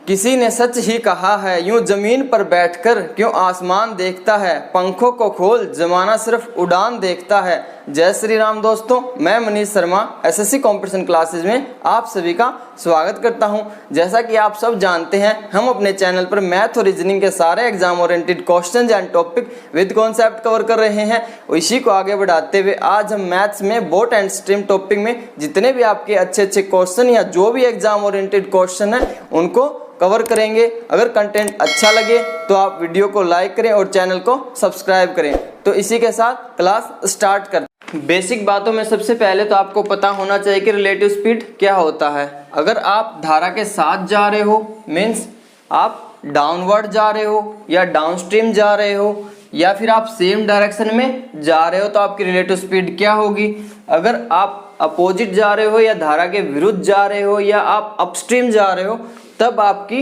किसी ने सच ही कहा है, यूं जमीन पर बैठकर क्यों आसमान देखता है, पंखों को खोल जमाना सिर्फ उड़ान देखता है। जय श्री राम दोस्तों, मैं Manish Sharma SSC competition classes में आप सभी का स्वागत करता हूं। जैसा कि आप सब जानते हैं, हम अपने चैनल पर मैथ और रीजनिंग के सारे exam oriented questions and topic with concept cover कर रहे हैं। इसी को आगे बढ़ाते हुए आज हम मैथ्स में बोट एंड स्ट्रीम टॉपिक में जितने भी आपके अच्छे क्वेश्चन या जो भी एग्जाम ओरिएंटेड क्वेश्चन है उनको कवर करेंगे। अगर कंटेंट अच्छा लगे तो आप वीडियो को लाइक करें और चैनल को सब्सक्राइब करें। तो इसी के साथ क्लास स्टार्ट करते हैं। बेसिक बातों में सबसे पहले तो आपको पता होना चाहिए कि रिलेटिव स्पीड क्या होता है। अगर आप धारा के साथ जा रहे हो मीन्स आप डाउनवर्ड जा रहे हो या डाउनस्ट्रीम जा रहे हो या फिर आप सेम डायरेक्शन में जा रहे हो तो आपकी रिलेटिव स्पीड क्या होगी। अगर आप अपोजिट जा रहे हो या धारा के विरुद्ध जा रहे हो या आप अपस्ट्रीम जा रहे हो तब आपकी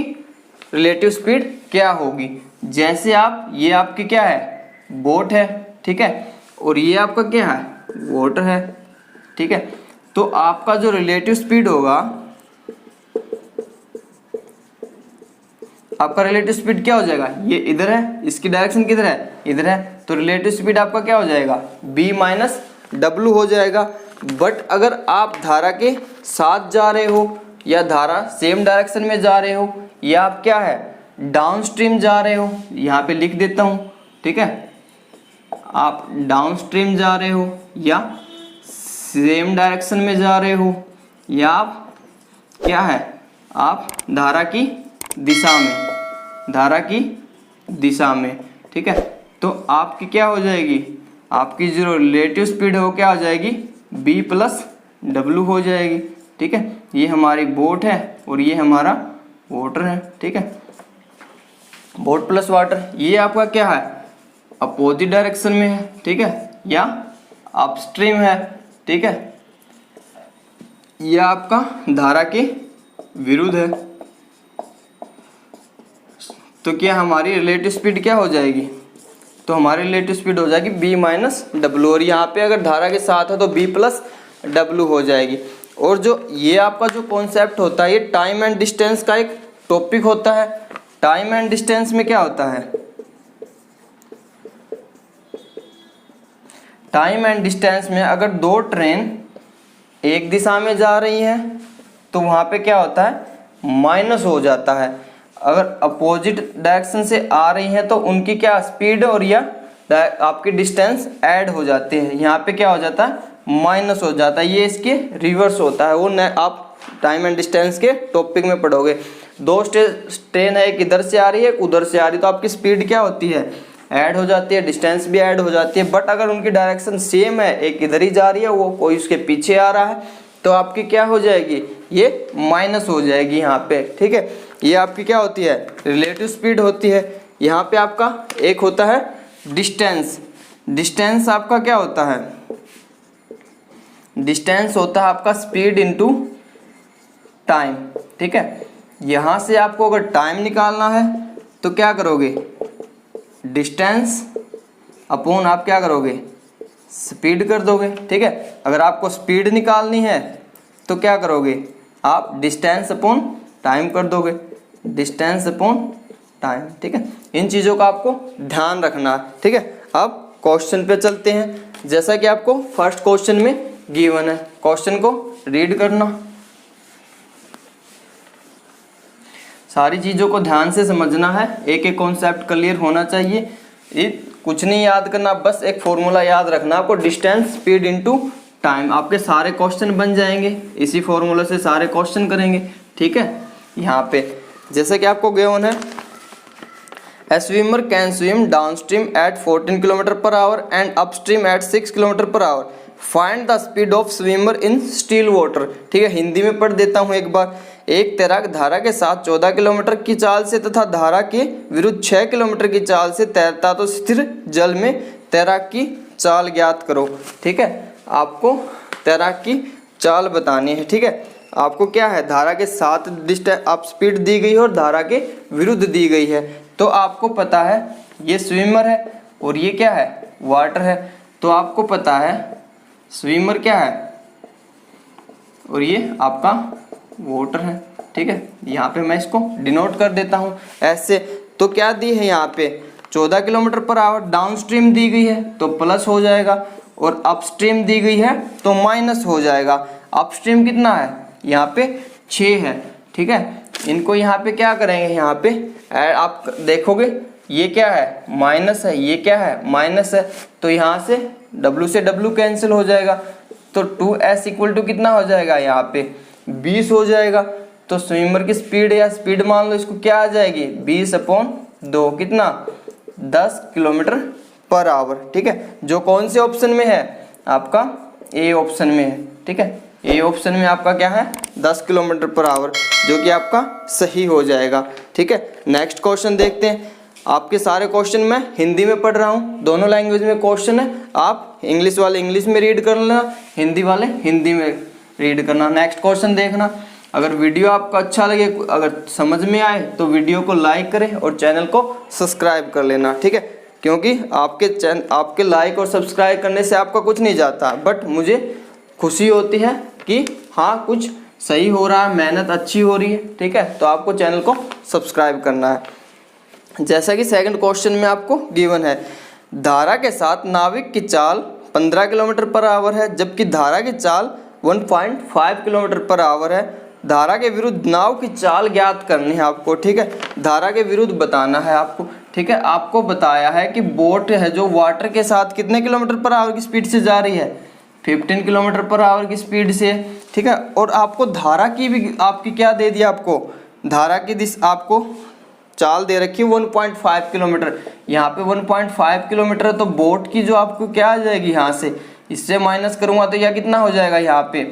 रिलेटिव स्पीड क्या होगी। जैसे आप ये आपकी क्या है, बोट है, ठीक है, और ये आपका क्या है, वाटर है, ठीक है। तो आपका जो रिलेटिव स्पीड होगा, आपका रिलेटिव स्पीड क्या हो जाएगा, ये इधर है, इसकी डायरेक्शन किधर है, इधर है, तो रिलेटिव स्पीड आपका क्या हो जाएगा, b माइनस डब्लू हो जाएगा। बट अगर आप धारा के साथ जा रहे हो या धारा सेम डायरेक्शन में जा रहे हो या आप क्या है डाउनस्ट्रीम जा रहे हो, यहाँ पे लिख देता हूँ, ठीक है, आप डाउनस्ट्रीम जा रहे हो या सेम डायरेक्शन में जा रहे हो या आप क्या है, आप धारा की दिशा में, ठीक है, तो आपकी क्या हो जाएगी, आपकी जो रिलेटिव स्पीड है वो क्या हो जाएगी, b प्लस डब्लू हो जाएगी, ठीक है। ये हमारी बोट है और ये हमारा वाटर है, ठीक है, बोट प्लस वाटर। ये आपका क्या है, अपोजिट डायरेक्शन में है, ठीक है, या अपस्ट्रीम है, ठीक है, यह आपका धारा के विरुद्ध है। तो क्या हमारी रिलेटिव स्पीड क्या हो जाएगी, तो हमारी रिलेटिव स्पीड हो जाएगी b माइनस डब्लू, और यहाँ पे अगर धारा के साथ है तो b प्लस डब्लू हो जाएगी। और जो ये आपका जो कॉन्सेप्ट होता है, ये टाइम एंड डिस्टेंस का एक टॉपिक होता है। टाइम एंड डिस्टेंस में क्या होता है, टाइम एंड डिस्टेंस में अगर दो ट्रेन एक दिशा में जा रही हैं तो वहाँ पे क्या होता है, माइनस हो जाता है। अगर अपोजिट डायरेक्शन से आ रही हैं तो उनकी क्या स्पीड और या आपकी डिस्टेंस ऐड हो जाती है, यहाँ पे क्या हो जाता है, माइनस हो जाता है। ये इसके रिवर्स होता है, वो आप टाइम एंड डिस्टेंस के टॉपिक में पढ़ोगे। दो ट्रेन है, एक इधर से आ रही है, एक उधर से आ रही है, तो आपकी स्पीड क्या होती है, ऐड हो जाती है, डिस्टेंस भी ऐड हो जाती है। बट अगर उनकी डायरेक्शन सेम है, एक इधर ही जा रही है, वो कोई उसके पीछे आ रहा है, तो आपकी क्या हो जाएगी, ये माइनस हो जाएगी यहाँ पे, ठीक है। ये आपकी क्या होती है, रिलेटिव स्पीड होती है। यहाँ पे आपका एक होता है डिस्टेंस। डिस्टेंस आपका क्या होता है, डिस्टेंस होता है आपका स्पीड इनटू टाइम, ठीक है। यहाँ से आपको अगर टाइम निकालना है तो क्या करोगे, डिस्टेंस अपॉन आप क्या करोगे, स्पीड कर दोगे, ठीक है। अगर आपको स्पीड निकालनी है तो क्या करोगे, आप डिस्टेंस अपॉन टाइम कर दोगे, डिस्टेंस अपॉन टाइम, ठीक है। इन चीज़ों का आपको ध्यान रखना, ठीक है। अब क्वेश्चन पे चलते हैं। जैसा कि आपको फर्स्ट क्वेश्चन में गिवन है, क्वेश्चन को रीड करना, सारी चीज़ों को ध्यान से समझना है, एक एक कॉन्सेप्ट क्लियर होना चाहिए। ये कुछ नहीं याद करना, बस एक फॉर्मूला याद रखना आपको, डिस्टेंस स्पीड इनटू टाइम। आपके सारे क्वेश्चन बन जाएंगे, इसी फॉर्मूला से सारे क्वेश्चन करेंगे, ठीक है। यहाँ पे जैसे कि आपको गिवन है, A swimmer can swim downstream at 14 km/h and upstream at 6 km/h. Find the speed of swimmer in still water. ठीक है, हिंदी में पढ़ देता हूँ एक बार। एक तैराक धारा के साथ 14 किलोमीटर की चाल से तथा धारा के विरुद्ध 6 किलोमीटर की चाल से तैरता तो स्थिर जल में तैराक की चाल ज्ञात करो। ठीक है, आपको तैराक की चाल बतानी है। ठीक है, आपको क्या है, धारा के साथ डिस्टेंस आप स्पीड दी गई है और धारा के विरुद्ध दी गई है। तो आपको पता है ये स्विमर है और ये क्या है, वाटर है। तो आपको पता है स्विमर क्या है और ये आपका वाटर है। ठीक है, यहाँ पे मैं इसको डिनोट कर देता हूँ ऐसे। तो क्या दी है यहाँ पे 14 kilometre per hour, down stream दी गई है तो प्लस हो जाएगा, और अपस्ट्रीम दी गई है तो माइनस हो जाएगा। अपस्ट्रीम कितना है यहाँ पे 6 है, ठीक है। इनको यहाँ पे क्या करेंगे, यहाँ पे आप देखोगे ये क्या है माइनस है, ये क्या है माइनस है, तो यहाँ से W से W कैंसिल हो जाएगा, तो 2s इक्वल टू कितना हो जाएगा यहाँ पे 20 हो जाएगा। तो स्विमर की स्पीड या स्पीड मान लो इसको क्या आ जाएगी 20/2 कितना 10 किलोमीटर पर आवर, ठीक है। जो कौन से ऑप्शन में है आपका ए ऑप्शन में है, ठीक है। ए ऑप्शन में आपका क्या है 10 किलोमीटर पर आवर, जो कि आपका सही हो जाएगा, ठीक है। नेक्स्ट क्वेश्चन देखते हैं। आपके सारे क्वेश्चन मैं हिंदी में पढ़ रहा हूँ, दोनों लैंग्वेज में क्वेश्चन है। आप इंग्लिश वाले इंग्लिश में रीड कर लेना, हिंदी वाले हिंदी में रीड करना। नेक्स्ट क्वेश्चन देखना। अगर वीडियो आपको अच्छा लगे, अगर समझ में आए तो वीडियो को लाइक करें और चैनल को सब्सक्राइब कर लेना, ठीक है। क्योंकि आपके लाइक और सब्सक्राइब करने से आपका कुछ नहीं जाता, बट मुझे खुशी होती है कि हाँ कुछ सही हो रहा है, मेहनत अच्छी हो रही है, ठीक है। तो आपको चैनल को सब्सक्राइब करना है। जैसा कि सेकंड क्वेश्चन में आपको गिवन है, धारा के साथ नाविक की चाल 15 किलोमीटर पर आवर है, जबकि धारा की चाल 1.5 किलोमीटर पर आवर है। धारा के विरुद्ध नाव की चाल ज्ञात करनी है आपको, ठीक है। धारा के विरुद्ध बताना है आपको, ठीक है। आपको बताया है कि बोट है जो वाटर के साथ कितने किलोमीटर पर आवर की स्पीड से जा रही है 15 किलोमीटर पर आवर की स्पीड से, ठीक है। और आपको धारा की भी आपकी क्या दे दिया, आपको धारा की दिशा आपको चाल दे रखी है 1.5 किलोमीटर। यहाँ पे 1.5 किलोमीटर है, तो बोट की जो आपको क्या आ जाएगी यहाँ से, इससे माइनस करूँगा तो यह कितना हो जाएगा यहाँ पे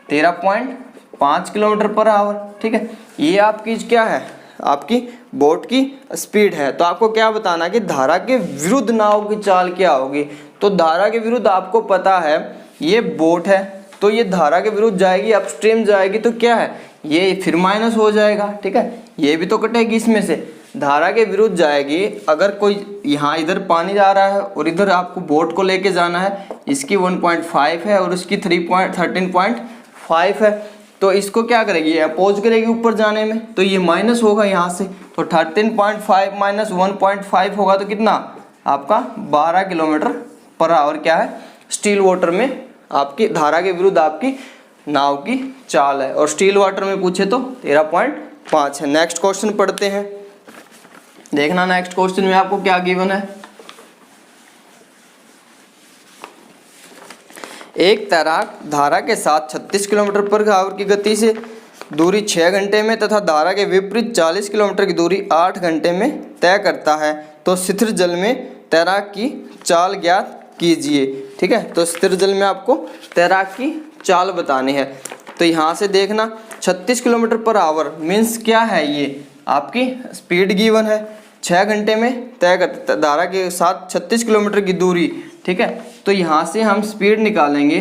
13.5 किलोमीटर पर आवर, ठीक है। ये आपकी क्या है, आपकी बोट की स्पीड है। तो आपको क्या बताना कि धारा के विरुद्ध नाव की चाल क्या होगी। तो धारा के विरुद्ध आपको पता है ये बोट है, तो ये धारा के विरुद्ध जाएगी, अपस्ट्रीम जाएगी, तो क्या है ये फिर माइनस हो जाएगा, ठीक है। ये भी तो कटेगी इसमें से, धारा के विरुद्ध जाएगी। अगर कोई यहाँ इधर पानी जा रहा है और इधर आपको बोट को लेके जाना है, इसकी 1.5 है और उसकी 13.5 है, तो इसको क्या करेगी, अपोज करेगी ऊपर जाने में, तो ये माइनस होगा यहाँ से। तो 13.5 माइनस 1.5 होगा तो कितना आपका 12 किलोमीटर पर आवर क्या है स्टील वाटर में आपकी धारा के विरुद्ध आपकी नाव की चाल है, और स्टील वाटर में पूछे तो 13.5 है। नेक्स्ट क्वेश्चन पढ़ते हैं। देखना नेक्स्ट क्वेश्चन में आपको क्या गिवन है। एक तैराक धारा के साथ 36 किलोमीटर पर आवर की गति से दूरी 6 घंटे में तथा धारा के विपरीत 40 किलोमीटर की दूरी 8 घंटे में तय करता है, तो स्थिर जल में तैराक की चाल ज्ञात कीजिए, ठीक है। तो स्थिर जल में आपको तैराक की चाल बतानी है। तो यहाँ से देखना 36 किलोमीटर पर आवर मीन्स क्या है, ये आपकी स्पीड गिवन है, 6 घंटे में तय करता धारा के साथ 36 किलोमीटर की दूरी, ठीक है। तो यहाँ से हम स्पीड निकालेंगे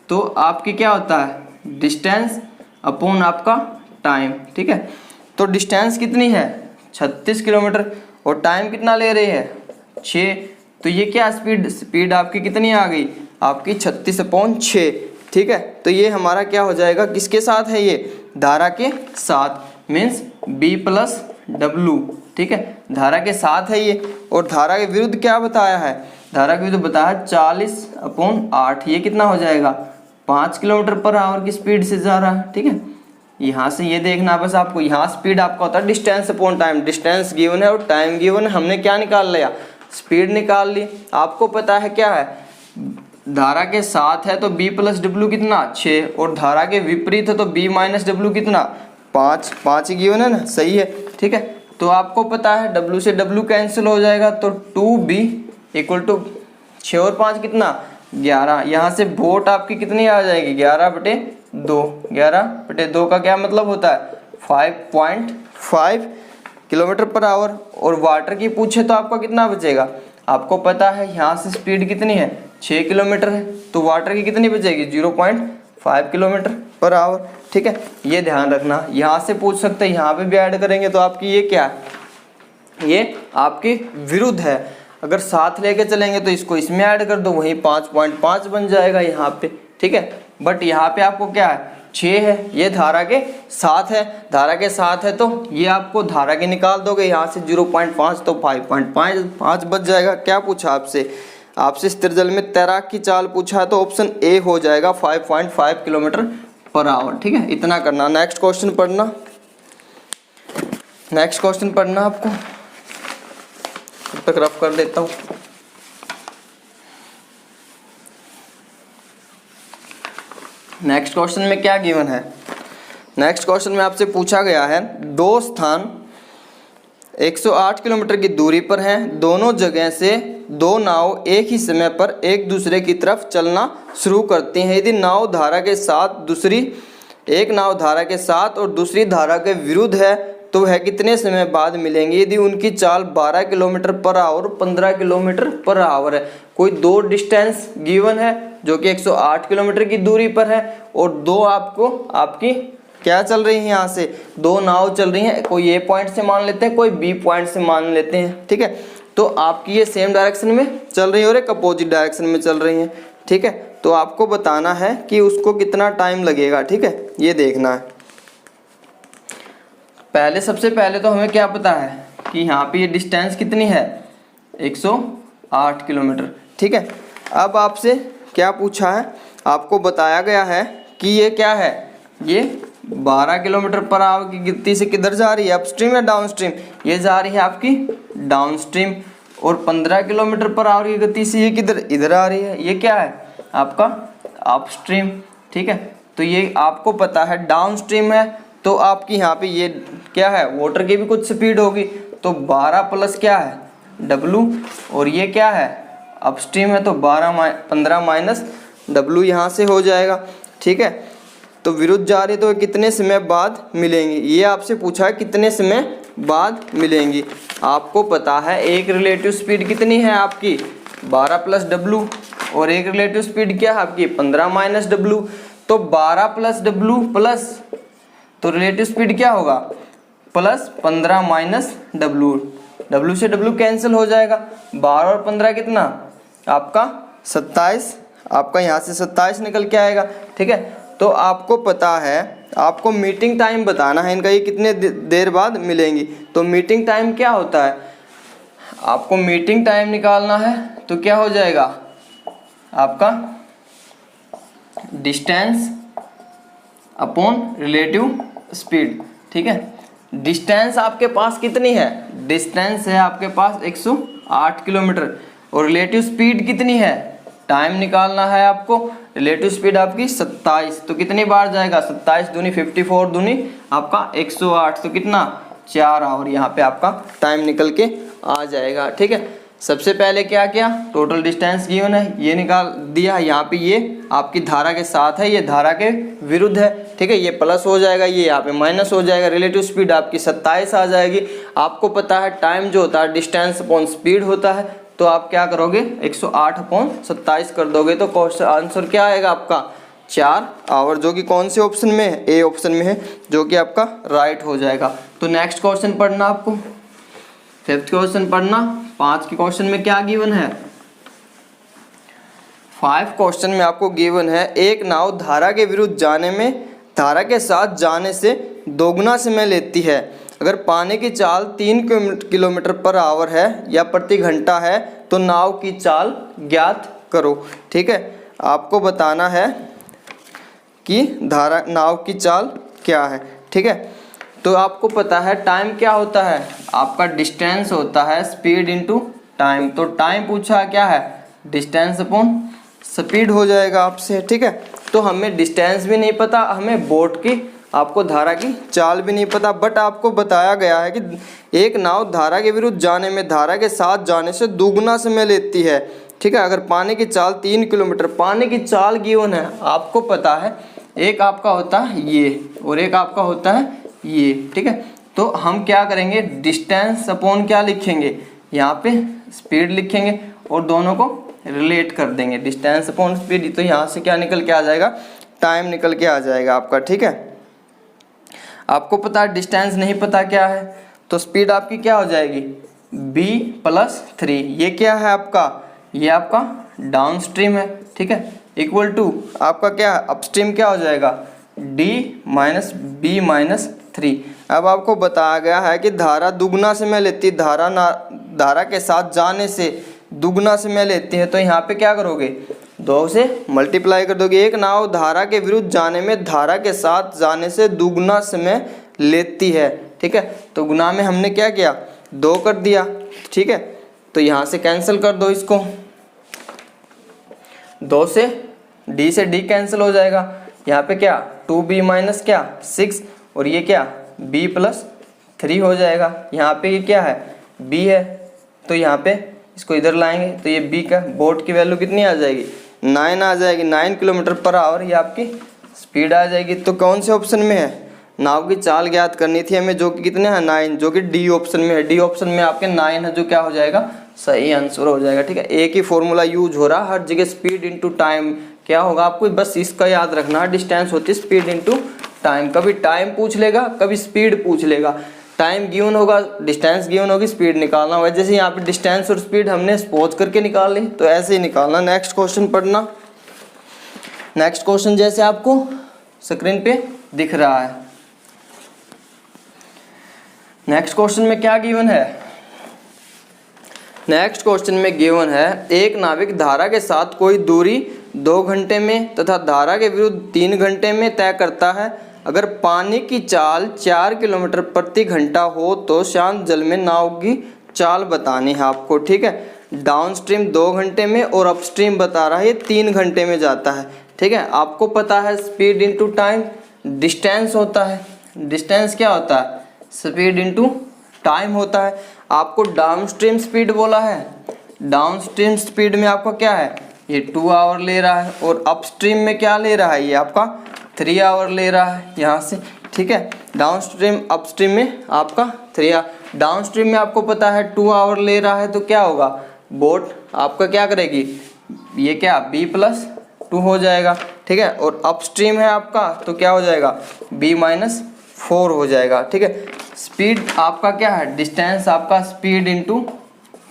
तो आपकी क्या होता है डिस्टेंस अपॉन आपका टाइम, ठीक है। तो डिस्टेंस कितनी है 36 किलोमीटर और टाइम कितना ले रही है 6, तो ये क्या स्पीड आपकी कितनी आ गई आपकी 36/6, ठीक है। तो ये हमारा क्या हो जाएगा, किसके साथ है ये धारा के साथ मीन्स B+W, ठीक है। धारा के साथ है ये, और धारा के विरुद्ध क्या बताया है, धारा के विरुद्ध बताया 40/8, ये कितना हो जाएगा 5 किलोमीटर पर आवर की स्पीड से जा रहा है, ठीक है। यहाँ से ये देखना बस आपको, यहाँ स्पीड आपका होता है distance upon time, distance given है और टाइम गिवन है, हमने क्या निकाल लिया स्पीड निकाल ली। आपको पता है क्या है धारा के साथ है तो B+W कितना 6, और धारा के विपरीत है तो B-W कितना 5 ही गिवन है ना, सही है, ठीक है। तो आपको पता है W से W कैंसिल हो जाएगा, तो 2B = 6 और 5 कितना 11। यहाँ से बोट आपकी कितनी आ जाएगी 11/2, 11/2 का क्या मतलब होता है 5.5 किलोमीटर पर आवर, और वाटर की पूछे तो आपका कितना बचेगा, आपको पता है यहाँ से स्पीड कितनी है 6 किलोमीटर है, तो वाटर की कितनी बचेगी 0.5 किलोमीटर पर आवर, ठीक है। ये ध्यान रखना, यहाँ से पूछ सकते हैं, यहाँ पे भी ऐड करेंगे तो आपकी ये क्या है, ये आपकी विरुद्ध है। अगर साथ लेके चलेंगे तो इसको इसमें ऐड कर दो, वहीं 5.5 बन जाएगा यहाँ पे, ठीक है। बट यहाँ पे आपको क्या है 6 है, ये धारा के साथ है, धारा के साथ है तो ये आपको धारा के निकाल दोगे, यहाँ से 0.5 तो 5.5 बच जाएगा। क्या पूछा आपसे? आपसे स्थिर जल में तैराक की चाल पूछा है तो ऑप्शन ए हो जाएगा 5.5 किलोमीटर पर आवर। ठीक है, इतना करना। नेक्स्ट क्वेश्चन पढ़ना, नेक्स्ट क्वेश्चन पढ़ना आपको, तब तक रफ कर देता हूँ। नेक्स्ट क्वेश्चन में क्या गिवन है? नेक्स्ट क्वेश्चन में आपसे पूछा गया है दो स्थान 108 किलोमीटर की दूरी पर हैं, दोनों जगह से दो नाव एक ही समय पर एक दूसरे की तरफ चलना शुरू करती हैं। यदि नाव धारा के साथ दूसरी एक नाव धारा के साथ और दूसरी धारा के विरुद्ध है तो वह कितने समय बाद मिलेंगी? यदि उनकी चाल 12 kilometre per hour 15 kilometre per hour है। कोई दो डिस्टेंस गिवन है जो कि 108 किलोमीटर की दूरी पर है और दो आपको आपकी क्या चल रही है, यहाँ से दो नाव चल रही हैं, कोई ए पॉइंट से मान लेते हैं, कोई बी पॉइंट से मान लेते हैं। ठीक है, तो आपकी ये सेम डायरेक्शन में चल रही है और एक अपोजिट डायरेक्शन में चल रही हैं। ठीक है, तो आपको बताना है कि उसको कितना टाइम लगेगा। ठीक है, ये देखना है। पहले सबसे पहले तो हमें क्या पता है कि यहाँ पे ये डिस्टेंस कितनी है, 108 किलोमीटर। ठीक है, अब आपसे क्या पूछा है, आपको बताया गया है कि ये क्या है, ये 12 किलोमीटर पर आवर की गति से किधर जा रही है, अपस्ट्रीम या डाउनस्ट्रीम? ये जा रही है आपकी डाउनस्ट्रीम। और 15 किलोमीटर पर आवर की गति से ये किधर, इधर आ रही है, ये क्या है आपका अपस्ट्रीम। ठीक है, तो ये आपको पता है डाउनस्ट्रीम है तो आपकी यहाँ पे ये क्या है, वाटर की भी कुछ स्पीड होगी, तो 12 प्लस क्या है W, और ये क्या है अपस्ट्रीम है तो 15 माइनस W यहाँ से हो जाएगा। ठीक है, तो विरुद्ध जा रही तो कितने समय बाद मिलेंगी, ये आपसे पूछा है कितने समय बाद मिलेंगी। आपको पता है एक रिलेटिव स्पीड कितनी है आपकी 12 प्लस W और एक रिलेटिव स्पीड क्या है आपकी 15 माइनस W, तो 12 प्लस W प्लस तो रिलेटिव स्पीड क्या होगा प्लस 15 माइनस W, W से W कैंसिल हो जाएगा, 12 और 15 कितना आपका 27, आपका यहाँ से 27 निकल के आएगा। ठीक है, तो आपको पता है, आपको मीटिंग टाइम बताना है इनका, ये कितने देर बाद मिलेंगी। तो मीटिंग टाइम क्या होता है, आपको मीटिंग टाइम निकालना है तो क्या हो जाएगा आपका डिस्टेंस अपॉन रिलेटिव स्पीड। ठीक है, डिस्टेंस आपके पास कितनी है, डिस्टेंस है आपके पास 108 किलोमीटर और रिलेटिव स्पीड कितनी है, टाइम निकालना है आपको, रिलेटिव स्पीड आपकी 27, तो कितनी बार जाएगा 27 दूनी 54 दूनी आपका 108, तो कितना 4 आवर यहाँ पे आपका टाइम निकल के आ जाएगा। ठीक है, सबसे पहले क्या किया, टोटल डिस्टेंस गिवन है ये निकाल दिया, यहाँ पे ये आपकी धारा के साथ है, ये धारा के विरुद्ध है। ठीक है, ये प्लस हो जाएगा, ये यहाँ पे माइनस हो जाएगा, रिलेटिव स्पीड आपकी 27 आ जाएगी। आपको पता है टाइम जो होता है डिस्टेंस अपॉन स्पीड होता है, तो आप क्या करोगे 108 अपॉन 27 कर दोगे तो क्वेश्चन आंसर क्या आएगा आपका 4 आवर, जो कि कौन से ऑप्शन में है, ए ऑप्शन में है, जो कि आपका राइट हो जाएगा। तो नेक्स्ट क्वेश्चन पढ़ना आपको, 5th क्वेश्चन पढ़ना। 5 के क्वेश्चन में क्या गिवन है, 5 क्वेश्चन में आपको गिवन है एक नाव धारा के विरुद्ध जाने में धारा के साथ जाने से दोगुना समय लेती है। अगर पानी की चाल 3 किलोमीटर पर आवर है या प्रति घंटा है तो नाव की चाल ज्ञात करो। ठीक है, आपको बताना है कि धारा नाव की चाल क्या है। ठीक है, तो आपको पता है टाइम क्या होता है, आपका डिस्टेंस होता है स्पीड इनटू टाइम, तो टाइम पूछा क्या है डिस्टेंस अपॉन स्पीड हो जाएगा आपसे। ठीक है, तो हमें डिस्टेंस भी नहीं पता, हमें बोट की आपको धारा की चाल भी नहीं पता, बट आपको बताया गया है कि एक नाव धारा के विरुद्ध जाने में धारा के साथ जाने से दोगुना समय लेती है। ठीक है, अगर पानी की चाल 3 किलोमीटर, पानी की चाल गिवन है आपको पता है, एक आपका होता है ये और एक आपका होता है ये। ठीक है, तो हम क्या करेंगे डिस्टेंस अपॉन क्या लिखेंगे, यहाँ पे स्पीड लिखेंगे और दोनों को रिलेट कर देंगे, डिस्टेंस अपॉन स्पीड, तो यहाँ से क्या निकल के आ जाएगा टाइम निकल के आ जाएगा आपका। ठीक है, आपको पता है डिस्टेंस नहीं पता क्या है, तो स्पीड आपकी क्या हो जाएगी b प्लस 3, ये क्या है आपका, ये आपका डाउन स्ट्रीम है। ठीक है, इक्वल टू आपका क्या अपस्ट्रीम क्या हो जाएगा डी माइनस बी माइनस 3। अब आपको बताया गया है कि धारा दुगना से में लेती, धारा के साथ जाने से दुगना से में लेती है, तो यहाँ पे क्या करोगे, 2 से मल्टीप्लाई कर दोगे। एक नाव धारा के विरुद्ध जाने में धारा के साथ जाने से दुगना समय लेती है, ठीक है। तो गुना में हमने क्या किया, 2 कर दिया, ठीक है। तो यहाँ से कैंसिल कर दो इसको, 2 से डी कैंसिल हो जाएगा। यहाँ पे क्या 2b माइनस क्या 6 और ये क्या b प्लस 3 हो जाएगा। यहाँ पे ये क्या है b है, तो यहाँ पे इसको इधर लाएंगे तो ये b का बोट की वैल्यू कितनी आ जाएगी, 9 आ जाएगी। 9 किलोमीटर पर आवर ये आपकी स्पीड आ जाएगी। तो कौन से ऑप्शन में है, नाव की चाल ज्ञात करनी थी हमें, जो कि कितने हैं 9, जो कि डी ऑप्शन में है। डी ऑप्शन में आपके 9 है, जो क्या हो जाएगा सही आंसर हो जाएगा, ठीक है। एक ही फॉर्मूला यूज हो रहा है हर जगह, स्पीड इनटू टाइम क्या होगा आपको बस इसका याद रखना है, डिस्टेंस होती है स्पीड इनटू टाइम। कभी टाइम पूछ लेगा, कभी स्पीड पूछ लेगा। टाइम गिवन होगा, डिस्टेंस गिवन होगी, स्पीड निकालना होगा। जैसे यहाँ पे डिस्टेंस और स्पीड हमने सपोज करके निकाल ली, तो ऐसे ही निकालना। नेक्स्ट क्वेश्चन पढ़ना। नेक्स्ट क्वेश्चन जैसे आपको स्क्रीन पे दिख रहा है। नेक्स्ट क्वेश्चन में क्या गिवन है, नेक्स्ट क्वेश्चन में गिवन है एक नाविक धारा के साथ कोई दूरी 2 घंटे में तथा धारा के विरुद्ध 3 घंटे में तय करता है। अगर पानी की चाल 4 किलोमीटर प्रति घंटा हो तो शांत जल में नाव की चाल बतानी है आपको, ठीक है। डाउन स्ट्रीम 2 घंटे में और अपस्ट्रीम बता रहा है ये 3 घंटे में जाता है, ठीक है। आपको पता है स्पीड इनटू टाइम डिस्टेंस होता है। डिस्टेंस क्या होता है, स्पीड इनटू टाइम होता है। आपको डाउन स्ट्रीम स्पीड बोला है, डाउन स्ट्रीम स्पीड में आपको क्या है ये 2 आवर ले रहा है, और अपस्ट्रीम में क्या ले रहा है ये आपका 3 आवर ले रहा है यहाँ से, ठीक है। डाउन स्ट्रीम अपस्ट्रीम में आपका 3 आवर, डाउन स्ट्रीम में आपको पता है 2 आवर ले रहा है, तो क्या होगा बोट आपका क्या करेगी, ये क्या b प्लस 2 हो जाएगा, ठीक है। और अपस्ट्रीम है आपका, तो क्या हो जाएगा b माइनस 4 हो जाएगा, ठीक है। स्पीड आपका क्या है, डिस्टेंस आपका स्पीड इनटू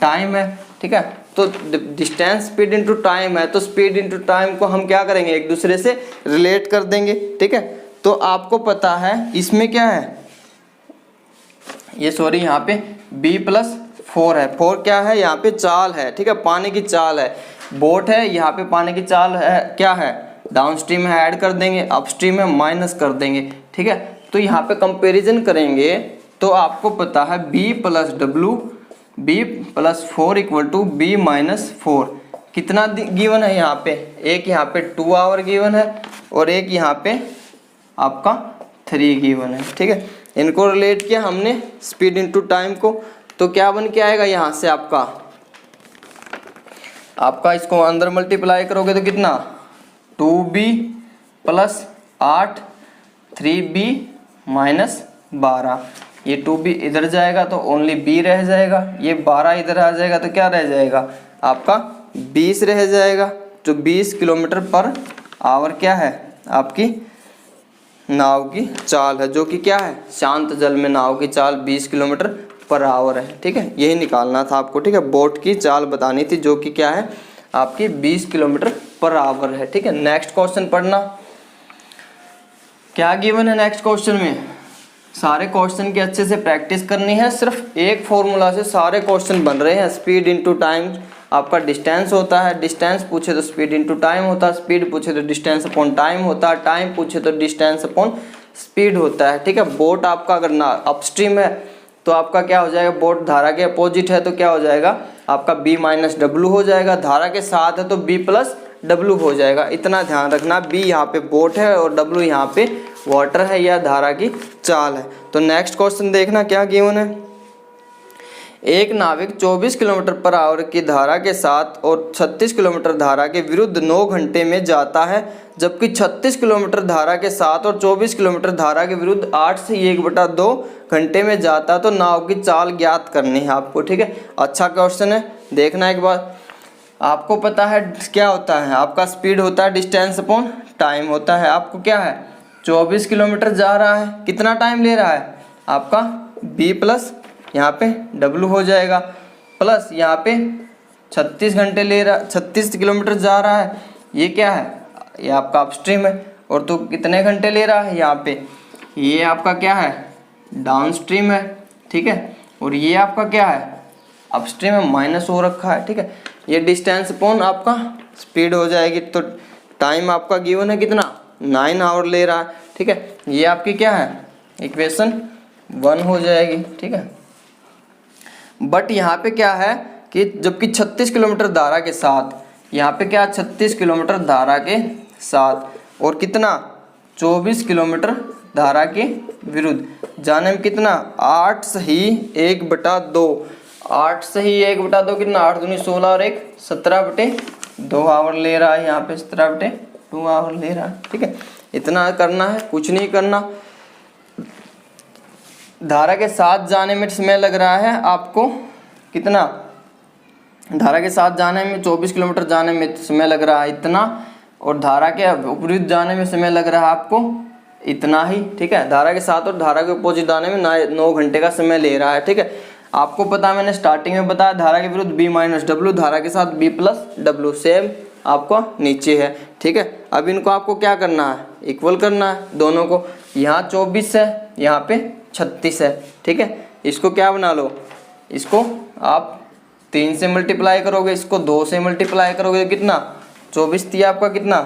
टाइम है, ठीक है। तो डिस्टेंस स्पीड इनटू टाइम है, तो स्पीड इनटू टाइम को हम क्या करेंगे एक दूसरे से रिलेट कर देंगे, ठीक है। तो आपको पता है इसमें क्या है, ये सॉरी यहाँ पे b प्लस 4 है। 4 क्या है, यहाँ पे चाल है, ठीक है, पानी की चाल है। बोट है, यहाँ पे पानी की चाल है, क्या है डाउन स्ट्रीम है, ऐड कर देंगे, अपस्ट्रीम है माइनस कर देंगे, ठीक है। तो यहाँ पे कंपैरिजन करेंगे तो आपको पता है b plus w, b plus 4 equal to b minus 4। कितना गिवन है यहाँ पे, एक यहाँ पे 2 आवर गिवन है और एक यहाँ पे आपका 3 गिवन है, ठीक है। इनको रिलेट किया हमने स्पीड इनटू टाइम को, तो क्या बन के आएगा यहाँ से आपका इसको अंदर मल्टीप्लाई करोगे तो कितना 2b प्लस 8 3b माइनस 12। ये 2b इधर जाएगा तो ओनली b रह जाएगा, ये 12 इधर आ जाएगा तो क्या रह जाएगा आपका 20 रह जाएगा। जो 20 किलोमीटर पर आवर क्या है आपकी नाव की चाल है, जो कि क्या है शांत जल में नाव की चाल 20 किलोमीटर पर आवर है, ठीक है। यही निकालना था आपको, ठीक है। बोट की चाल बतानी थी जो कि क्या है आपकी 20 किलोमीटर पर आवर है, ठीक है। नेक्स्ट क्वेश्चन पढ़ना। क्या गिवन है नेक्स्ट क्वेश्चन में, सारे क्वेश्चन की अच्छे से प्रैक्टिस करनी है। सिर्फ एक फॉर्मूला से सारे क्वेश्चन बन रहे हैं। स्पीड इनटू टाइम आपका डिस्टेंस होता है, डिस्टेंस पूछे तो स्पीड इनटू टाइम होता है, स्पीड पूछे तो डिस्टेंस अपॉन टाइम होता है, टाइम पूछे तो डिस्टेंस अपॉन स्पीड होता है, ठीक है। बोट आपका अगर ना अपस्ट्रीम है तो आपका क्या हो जाएगा, बोट धारा के अपोजिट है तो क्या हो जाएगा आपका b माइनस डब्लू हो जाएगा, धारा के साथ है तो b प्लस डब्लू हो जाएगा। इतना ध्यान रखना, b यहाँ पे बोट है और w यहाँ पे वाटर है या धारा की चाल है। तो नेक्स्ट क्वेश्चन देखना क्या गिवन है। एक नाविक 24 किलोमीटर पर आवर की धारा के साथ और 36 किलोमीटर धारा के विरुद्ध 9 घंटे में जाता है, जबकि 36 किलोमीटर धारा के साथ और 24 किलोमीटर धारा के विरुद्ध 8 से 1/2 घंटे में जाता है, तो नाव की चाल ज्ञात करनी है आपको, ठीक है। अच्छा क्वेश्चन है, देखना एक बार। आपको पता है क्या होता है आपका स्पीड होता है डिस्टेंस अपॉन टाइम होता है। आपको क्या है 24 किलोमीटर जा रहा है, कितना टाइम ले रहा है आपका b प्लस यहाँ पे w हो जाएगा, प्लस यहाँ पे 36 घंटे ले रहा, 36 किलोमीटर जा रहा है, ये क्या है ये आपका अपस्ट्रीम है। और तो कितने घंटे ले रहा है यहाँ पे, ये आपका क्या है डाउन स्ट्रीम है, ठीक है, और ये आपका क्या है अपस्ट्रीम में माइनस हो रखा है, ठीक है। ये डिस्टेंस अपॉन आपका स्पीड हो जाएगी, तो टाइम आपका गिवन है कितना 9 आवर ले रहा है, ठीक है। ये आपकी क्या है इक्वेशन 1 हो जाएगी, ठीक है। बट यहाँ पे क्या है कि जबकि 36 किलोमीटर धारा के साथ, यहाँ पे क्या 36 किलोमीटर धारा के साथ और कितना 24 किलोमीटर धारा के विरुद्ध जाने में कितना 8 सही 1/2, 8 सही 1/2 कितना 8 दूनी 16 और 1 17/2 आवर ले रहा है, यहाँ पे 17/2 आवर ले रहा है, ठीक है। इतना करना है, कुछ नहीं करना। धारा के साथ जाने में समय लग रहा है आपको कितना, धारा के साथ जाने में 24 किलोमीटर जाने में समय लग रहा है इतना, और धारा के विपरीत जाने में समय लग रहा है आपको इतना ही, ठीक है। धारा के साथ और धारा के अपोजिट जाने में 9 घंटे का समय ले रहा है, ठीक है। आपको पता है मैंने स्टार्टिंग में बताया धारा के विरुद्ध b माइनस डब्ल्यू, धारा के साथ b प्लस डब्ल्यू, सेम आपको नीचे है, ठीक है। अब इनको आपको क्या करना है इक्वल करना है दोनों को, यहाँ 24 है यहाँ पे 36 है, ठीक है। इसको क्या बना लो, इसको आप 3 से मल्टीप्लाई करोगे, इसको 2 से मल्टीप्लाई करोगे तो कितना 24 दिया आपका कितना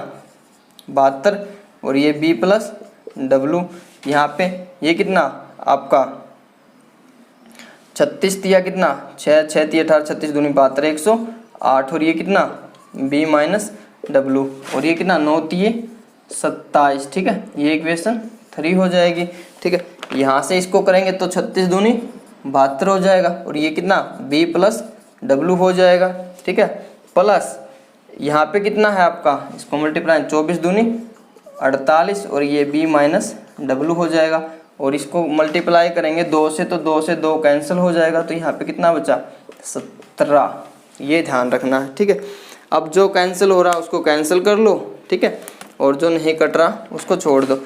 72, और ये b प्लस डब्लू यहाँ पे ये कितना आपका 36 दिया कितना 6 6 3 18 36 दूनी 72 108, और ये कितना b माइनस डब्लू, और ये कितना 9 3 27, ठीक है। ये इक्वेशन 3 हो जाएगी, ठीक है। यहाँ से इसको करेंगे तो 36 दूनी 72 हो जाएगा, और ये कितना b प्लस डब्लू हो जाएगा, ठीक है। प्लस यहाँ पे कितना है आपका इसको मल्टीप्लाई 24 दूनी 48, और ये b माइनस डब्लू हो जाएगा, और इसको मल्टीप्लाई करेंगे 2 से, तो 2 से 2 कैंसिल हो जाएगा, तो यहाँ पे कितना बचा 17, ये ध्यान रखना है, ठीक है। अब जो कैंसिल हो रहा है उसको कैंसिल कर लो, ठीक है, और जो नहीं कट रहा उसको छोड़ दो।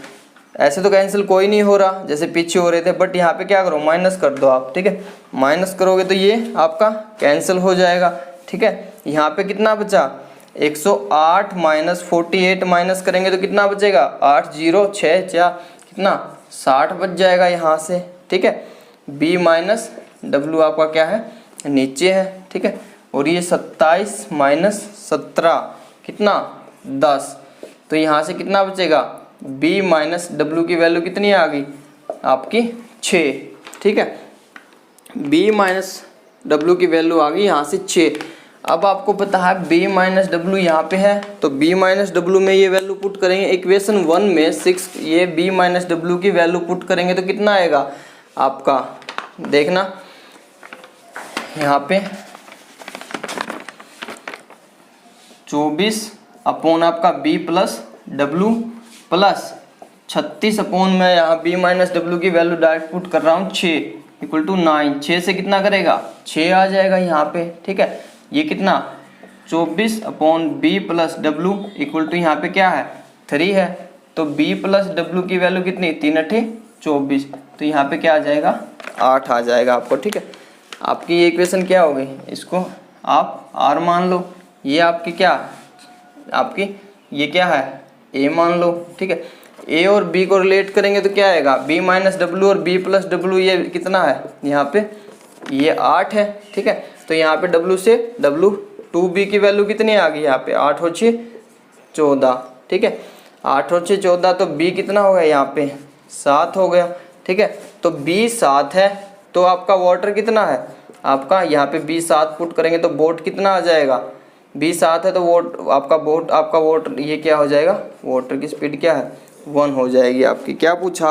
ऐसे तो कैंसिल कोई नहीं हो रहा जैसे पीछे हो रहे थे, बट यहाँ पे क्या करो माइनस कर दो आप, ठीक है। माइनस करोगे तो ये आपका कैंसिल हो जाएगा, ठीक है। यहाँ पे कितना बचा 108 माइनस 48 माइनस करेंगे तो कितना बचेगा 8 0 6 4 कितना 60 बच जाएगा यहाँ से, ठीक है। b माइनस डब्ल्यू आपका क्या है नीचे है, ठीक है, और ये 27 माइनस 17 कितना 10, तो यहाँ से कितना बचेगा b माइनस डब्ल्यू की वैल्यू कितनी आ गई आपकी 6, ठीक है। b माइनस डब्ल्यू की वैल्यू आ गई यहाँ से 6। अब आपको पता है b माइनस डब्ल्यू यहाँ पे है, तो b माइनस डब्ल्यू में ये वैल्यू पुट करेंगे इक्वेशन 1 में 6, ये b माइनस डब्ल्यू की वैल्यू पुट करेंगे तो कितना आएगा आपका, देखना यहाँ पे 24 अपॉन आपका b plus W plus 36 upon में यहाँ b माइनस डब्ल्यू की वैल्यू डायरेक्ट पुट कर रहा हूँ 6 इक्वल टू 9, 6 से कितना करेगा 6 आ जाएगा यहाँ पे, ठीक है। ये कितना 24 upon b plus W equal to यहाँ पे क्या है 3 है, तो b प्लस डब्ल्यू की वैल्यू कितनी 3 8 24, तो यहाँ पे क्या आ जाएगा 8 आ जाएगा आपको, ठीक है। आपकी ये इक्वेशन क्या हो गई, इसको आप r मान लो, ये आपकी क्या आपकी ये क्या है a मान लो, ठीक है। a और b को रिलेट करेंगे तो क्या आएगा b माइनस डब्ल्यू और b प्लस डब्ल्यू, ये कितना है यहाँ पे ये 8 है, ठीक है। तो यहाँ पे w से w 2b की वैल्यू कितनी आ गई यहाँ पे 8 और 6 14, ठीक है। 8 और 6 14, तो b कितना हो गया यहाँ पे 7 हो गया, ठीक है। तो b 7 है, तो आपका वाटर कितना है आपका यहाँ पे b 7 पुट करेंगे तो बोट कितना आ जाएगा b 7 है, तो बोट आपका वाटर ये क्या हो जाएगा वाटर की स्पीड क्या है 1 हो जाएगी आपकी। क्या पूछा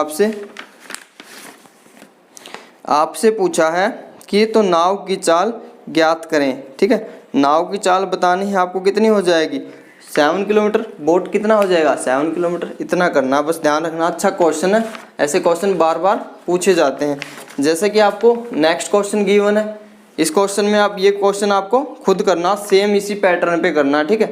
आपसे पूछा है कि तो नाव की चाल ज्ञात करें, ठीक है। नाव की चाल बतानी है आपको, कितनी हो जाएगी 7 किलोमीटर, बोट कितना हो जाएगा 7 किलोमीटर, इतना करना बस ध्यान रखना। अच्छा क्वेश्चन है, ऐसे क्वेश्चन बार बार पूछे जाते हैं। जैसे कि आपको नेक्स्ट क्वेश्चन गिवन है, इस क्वेश्चन में आप ये क्वेश्चन आपको खुद करना, सेम इसी पैटर्न पे करना, ठीक है,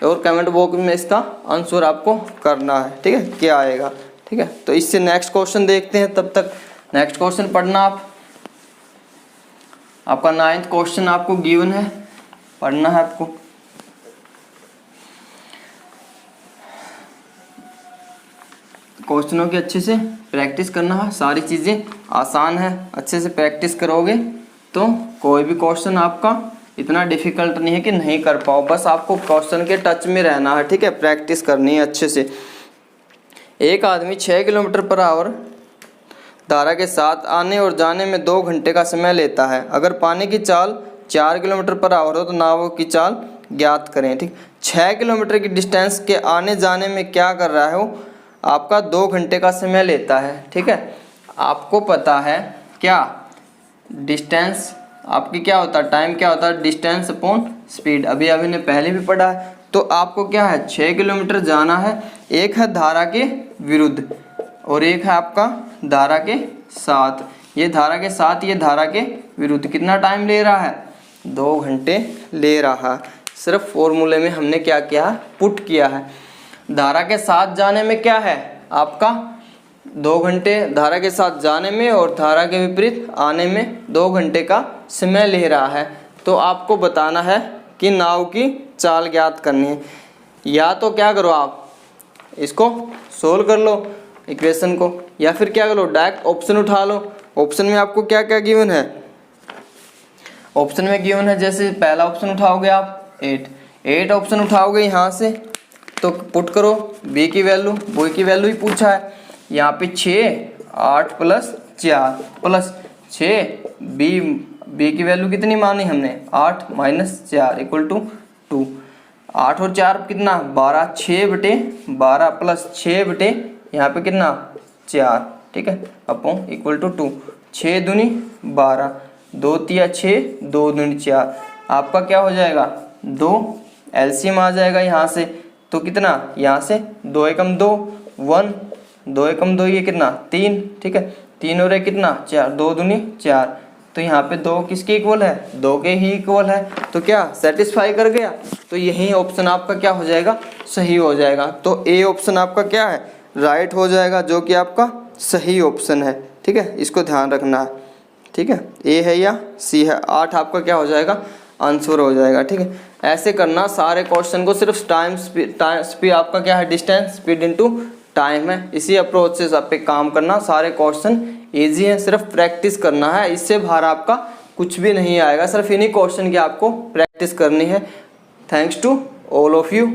और कमेंट बॉक्स में इसका आंसर आपको करना है, ठीक है, क्या आएगा, ठीक है। तो इससे नेक्स्ट क्वेश्चन देखते हैं, तब तक नेक्स्ट क्वेश्चन पढ़ना आप, आपका 9th क्वेश्चन आपको गिवन है, पढ़ना है आपको। क्वेश्चनों की अच्छे से प्रैक्टिस करना है। सारी चीज़ें आसान है, अच्छे से प्रैक्टिस करोगे तो कोई भी क्वेश्चन आपका इतना डिफ़िकल्ट नहीं है कि नहीं कर पाओ। बस आपको क्वेश्चन के टच में रहना है, ठीक है, प्रैक्टिस करनी है अच्छे से। एक आदमी 6 किलोमीटर पर आवर धारा के साथ आने और जाने में 2 घंटे का समय लेता है। अगर पानी की चाल 4 किलोमीटर पर आवर हो तो नाव की चाल ज्ञात करें। ठीक, 6 किलोमीटर की डिस्टेंस के आने जाने में क्या कर रहा है वो, आपका 2 घंटे का समय लेता है। ठीक है, आपको पता है क्या डिस्टेंस आपकी क्या होता है, टाइम क्या होता है, डिस्टेंस अपॉन स्पीड। अभी अभी ने पहले भी पढ़ा है। तो आपको क्या है, 6 किलोमीटर जाना है। एक है धारा के विरुद्ध और एक है आपका धारा के साथ। ये धारा के साथ, ये धारा के विरुद्ध। कितना टाइम ले रहा है, 2 घंटे ले रहा है। सिर्फ फॉर्मूले में हमने क्या किया, पुट किया है। धारा के साथ जाने में क्या है आपका 2 घंटे धारा के साथ जाने में, और धारा के विपरीत आने में 2 घंटे का समय ले रहा है। तो आपको बताना है कि नाव की चाल ज्ञात करनी है। या तो क्या करो, आप इसको सोल्व कर लो इक्वेशन को, या फिर क्या करो, डायरेक्ट ऑप्शन उठा लो। ऑप्शन में आपको क्या क्या गिवन है, ऑप्शन में गिवन है, जैसे पहला ऑप्शन उठाओगे आप 8 ऑप्शन उठाओगे यहाँ से, तो पुट करो बी की वैल्यू, बी की वैल्यू ही पूछा है। यहाँ पे 6 8 प्लस 4 प्लस 6 बी की वैल्यू कितनी मानी हमने, 8 माइनस 4 इक्वल टू 2। 8 और 4 कितना 12, 6 बटे 12 प्लस 6 बटे यहाँ पे कितना 4, ठीक है, अपॉन इक्वल टू 2। 6 दूनी 12, 2 तिया 6, 2 दूनी 4। आपका क्या हो जाएगा, 2 एलसीएम आ जाएगा यहाँ से। तो कितना, यहाँ से 2 एकम 2 1, 2 एकम 2 ये कितना 3, ठीक है, 3 और 1 कितना 4, 2 दूनी 4। तो यहाँ पे 2 किसके इक्वल है, 2 के ही इक्वल है। तो क्या सेटिस्फाई कर गया, तो यही ऑप्शन आपका क्या हो जाएगा, सही हो जाएगा। तो ए ऑप्शन आपका क्या है, राइट हो जाएगा, जो कि आपका सही ऑप्शन है। ठीक है, इसको ध्यान रखना है। ठीक है, ए है या सी है, 8 आपका क्या हो जाएगा, आंसर हो जाएगा। ठीक है, ऐसे करना सारे क्वेश्चन को। सिर्फ टाइम स्पीड आपका क्या है, डिस्टेंस स्पीड इनटू टाइम है। इसी अप्रोच से आप पे काम करना। सारे क्वेश्चन इजी है, सिर्फ प्रैक्टिस करना है। इससे बाहर आपका कुछ भी नहीं आएगा, सिर्फ इन्हीं क्वेश्चन की आपको प्रैक्टिस करनी है। Thanks to all of you.